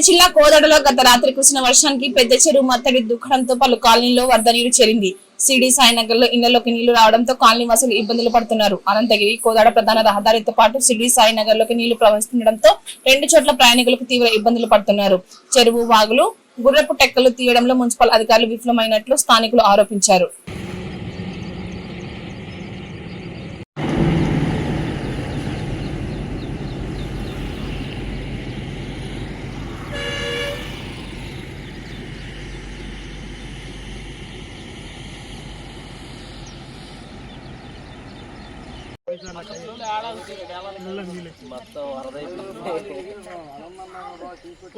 జిల్లా కోదాడలో గత రాత్రి కురిసిన వర్షానికి పెద్ద చెరువు మత్తడి దుఃఖంతో పలు కాలనీలో వరద నీరు చేరింది. సిడి సాయినగర్ లో ఇళ్లలోకి నీళ్లు రావడంతో కాలనీ వాసులు ఇబ్బందులు పడుతున్నారు. అనంతగిరి కోదాడ ప్రధాన రహదారితో పాటు సిడి సాయినగర్ లోకి నీళ్లు ప్రవహిస్తుండటంతో 2 చోట్ల ప్రయాణికులకు తీవ్ర ఇబ్బందులు పడుతున్నారు. చెరువు వాగులు గుర్రపు టెక్కలు తీయడంలో మున్సిపల్ అధికారులు విఫలమైనట్లు స్థానికులు ఆరోపించారు.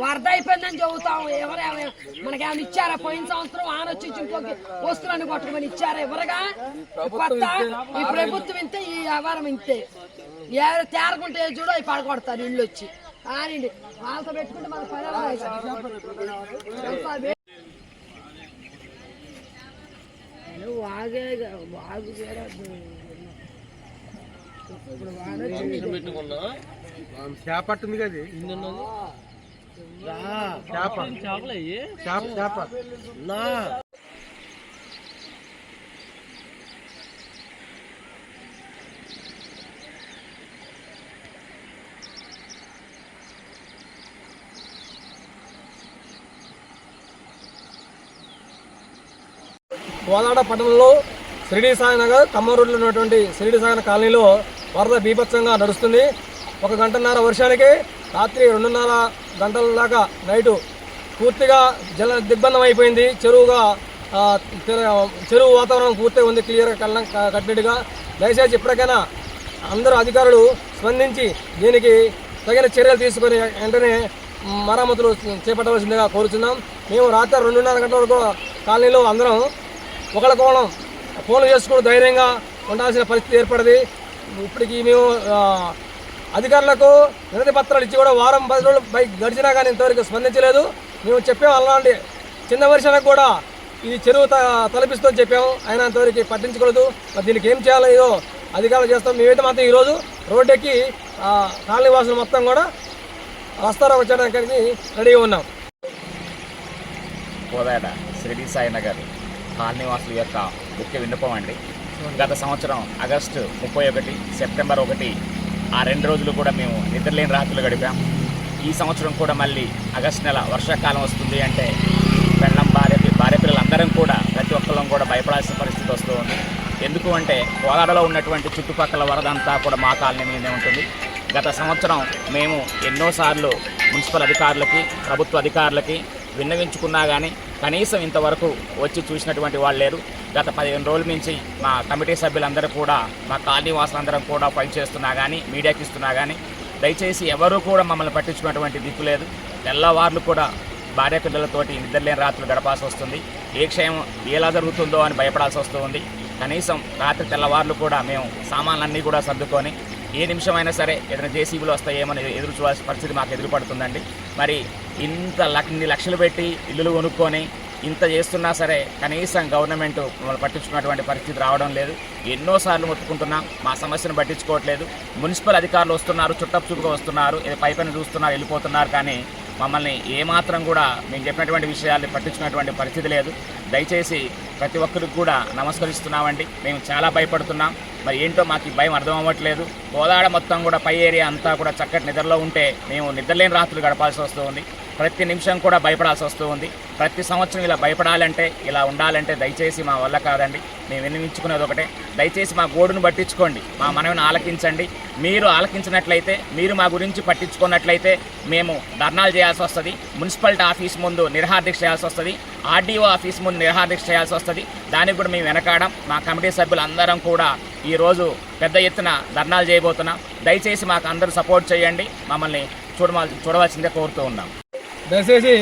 వరద అయిపోయిందని చెబుతాం. ఎవరేమైనా మనకేమైనా ఇచ్చారా? పోయిన సంవత్సరం వాన వచ్చి ఇంకోకి వస్తువులను కొట్టమని ఇచ్చారా? ఎవరుగా కొత్త ఈ ప్రభుత్వం ఇంతే, ఈ వ్యవహారం ఇంతే. ఎవరు తేరకుంటే చూడ అవి పడగొడతారు ఇళ్ళు వచ్చి. కానివ్వండి, వాళ్ళతో పెట్టుకుంటే మన పని వాగే వాగు చేపట్టుంది కదా చేప కోదాడ పట్టణంలో షిరిడి సాయినగర్ ఖమ్మం రోడ్లో ఉన్నటువంటి షిరిడి సాయినగర్ కాలనీలో వరద బీభత్సంగా నడుస్తుంది. 1 గంటన్నర వర్షానికి రాత్రి 2.5 గంటల దాకా నైటు పూర్తిగా జల దిగ్బంధం అయిపోయింది. చెరువు వాతావరణం పూర్తిగా ఉంది, క్లియర్గా కట్టినట్టుగా. దయచేసి ఇప్పటికైనా అందరూ అధికారులు స్పందించి దీనికి తగిన చర్యలు తీసుకొని వెంటనే మరమ్మతులు చేపట్టవలసిందిగా కోరుతున్నాం. మేము రాత్రి 2.5 గంటల వరకు కాలనీలో అందరం ఒకరికొకరం ఫోన్లు చేసుకుని ధైర్యంగా ఉండాల్సిన పరిస్థితి ఏర్పడింది. ఇప్పటికి మేము అధికారులకు వినతి పత్రాలు ఇచ్చి కూడా వారం 10 రోజులు గడిచినా కానీ ఇంతవరకు స్పందించలేదు. మేము చెప్పాము అలాంటి చిన్న వర్షానికి కూడా ఈ చెరువు తలపిస్తుందని చెప్పాము, అయినా ఇంతవరకు పట్టించుకోలేదు. మరి దీనికి ఏం చేయాలో ఏదో అధికారులు చేస్తాం. మేమైతే మాత్రం ఈరోజు రోడ్డెక్కి కాలనీ వాసులు మొత్తం కూడా వస్తారా వచ్చడానికి రెడీగా ఉన్నాం. కోదాడ షిరిడి సాయినగర్ కాలనీ వాసుల యొక్క ముఖ్య విన్నపం అండి. గత సంవత్సరం ఆగస్టు 31, సెప్టెంబర్ 1 ఆ 2 రోజులు కూడా మేము నిద్రలేని రాత్రులు గడిపాం. ఈ సంవత్సరం కూడా మళ్ళీ ఆగస్టు నెల వర్షాకాలం వస్తుంది అంటే పెళ్ళం భార్య పిల్లలందరం కూడా ప్రతి ఒక్కళ్ళం కూడా భయపడాల్సిన పరిస్థితి వస్తూ ఉంది. ఎందుకు అంటే కోదాడలో ఉన్నటువంటి చుట్టుపక్కల వరదంతా కూడా మా కాలనీ మీదే ఉంటుంది. గత సంవత్సరం మేము ఎన్నోసార్లు మున్సిపల్ అధికారులకి ప్రభుత్వ అధికారులకి విన్నవించుకున్నా కానీ కనీసం ఇంతవరకు వచ్చి చూసినటువంటి వాళ్ళు లేరు. గత 15 రోజుల నుంచి మా కమిటీ సభ్యులందరూ కూడా మా కాలనీ వాసులందరం కూడా పనిచేస్తున్నా కానీ మీడియాకి ఇస్తున్నా కానీ దయచేసి ఎవరూ కూడా మమ్మల్ని పట్టించుకున్నటువంటి దిక్కు లేదు. తెల్లవార్లు కూడా భార్య పిల్లలతోటి నిద్రలేని రాత్రులు గడపాల్సి వస్తుంది. ఏ క్షయం ఎలా జరుగుతుందో అని భయపడాల్సి వస్తుంది. కనీసం రాత్రి తెల్లవార్లు కూడా మేము సామాన్లన్నీ కూడా సర్దుకొని ఏ నిమిషమైనా సరే ఏదైనా జేసీబీలు వస్తాయేమని ఎదురు చూడాల్సిన పరిస్థితి మాకు ఎదురుపడుతుందండి. మరి ఇన్ని లక్షలు పెట్టి ఇల్లులు కొనుక్కొని ఇంత చేస్తున్నా సరే కనీసం గవర్నమెంట్ మమ్మల్ని పట్టించుకున్నటువంటి పరిస్థితి రావడం లేదు. ఎన్నోసార్లు మొత్తుకుంటున్నాం, మా సమస్యను పట్టించుకోవట్లేదు. మున్సిపల్ అధికారులు వస్తున్నారు, చుట్టపుగా వస్తున్నారు, పైపైన చూస్తున్నారు, వెళ్ళిపోతున్నారు. కానీ మమ్మల్ని ఏమాత్రం కూడా మేము చెప్పినటువంటి విషయాల్ని పట్టించుకున్నటువంటి పరిస్థితి లేదు. దయచేసి ప్రతి ఒక్కరికి కూడా నమస్కరిస్తున్నామండి. మేము చాలా భయపడుతున్నాం. మరి ఏంటో మాకు ఈ భయం అర్థం అవ్వట్లేదు. కోదాడ మొత్తం కూడా పై ఏరియా అంతా కూడా చక్కటి నిద్రలో ఉంటే మేము నిద్రలేని రాత్రులు గడపాల్సి వస్తూ ఉంది. ప్రతి నిమిషం కూడా భయపడాల్సి వస్తూ ఉంది. ప్రతి సంవత్సరం ఇలా భయపడాలంటే ఇలా ఉండాలంటే దయచేసి మా వల్ల కాదండి. మేము విన్నవించుకునేది ఒకటే, దయచేసి మా గోడును పట్టించుకోండి, మా మనవిని ఆలకించండి. మీరు ఆలకించినట్లయితే, మీరు మా గురించి పట్టించుకున్నట్లయితే మేము ధర్నాలు చేయాల్సి వస్తుంది, మున్సిపాలిటీ ఆఫీస్ ముందు నిరహారదీక్ష చేయాల్సి వస్తుంది, ఆర్డీఓ ఆఫీస్ ముందు నిరహారదీక్ష చేయాల్సి వస్తుంది. దానికి కూడా మేము వెనకాడం. మా కమిటీ సభ్యులందరం కూడా ఈరోజు పెద్ద ఎత్తున ధర్నాలు చేయబోతున్నాం. దయచేసి మాకు అందరూ సపోర్ట్ చేయండి, మమ్మల్ని చూడవలసిందే కోరుతూ ఉన్నాం. దయచేసి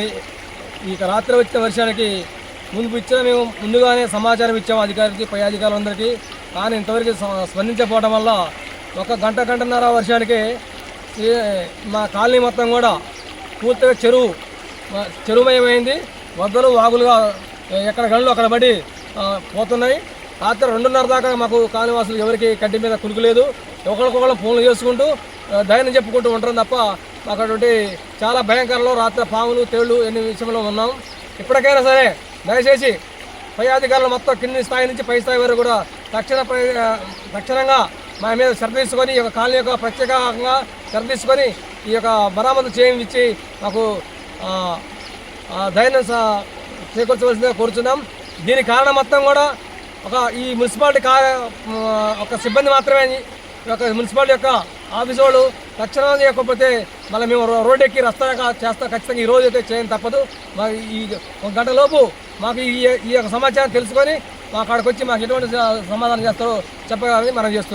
ఈ రాత్రి వచ్చిన వర్షానికి మేము ముందుగానే సమాచారం ఇచ్చాము అధికారికి, పై అధికారులందరికీ. కానీ ఇంతవరకు స్పందించకపోవడం వల్ల 1 గంటన్నర వర్షానికి మా కాలనీ మొత్తం కూడా పూర్తిగా చెరువుమయమైంది. వరదలు వాగులుగా ఎక్కడ గనులు అక్కడ పడి పోతున్నాయి. రాత్రి 2:30 దాకా మాకు కాలనీవాసులు ఎవరికి కంటి మీద కునుకులేదు. ఒకరికొకరు ఫోన్లు చేసుకుంటూ ధైర్యం చెప్పుకుంటూ ఉంటారు తప్ప మాకు అటువంటి చాలా భయంకరంలో రాత్రి పాములు తేళ్లు ఎన్ని విషయంలో ఉన్నాం. ఇప్పటికైనా సరే దయచేసి పై అధికారులు మొత్తం కింది స్థాయి నుంచి పై స్థాయి వరకు కూడా తక్షణంగా మా మీద శ్రద్ధ తీసుకొని ఈ యొక్క కాలనీ యొక్క ప్రత్యేకంగా శ్రద్ధ తీసుకొని ఈ యొక్క మరామతు చేయించి మాకు ధైర్యం చేకూర్చవలసిందిగా కోరుతున్నాం. దీని కారణం మొత్తం కూడా ఈ మున్సిపాలిటీ ఒక సిబ్బంది మాత్రమే. ఒక మున్సిపాలిటీ యొక్క ఆఫీసు వాళ్ళు తక్షణం చేయకపోతే మళ్ళీ మేము రోడ్డు ఎక్కి రస్తా చేస్తా ఖచ్చితంగా ఈ రోజు అయితే చేయని తప్పదు. మాకు ఈ 1 గంటలోపు మాకు ఈ యొక్క సమాచారం తెలుసుకొని మా కాడికి వచ్చి మాకు ఎటువంటి సమాధానం చేస్తారో చెప్పగలని మనం చేస్తున్నాం.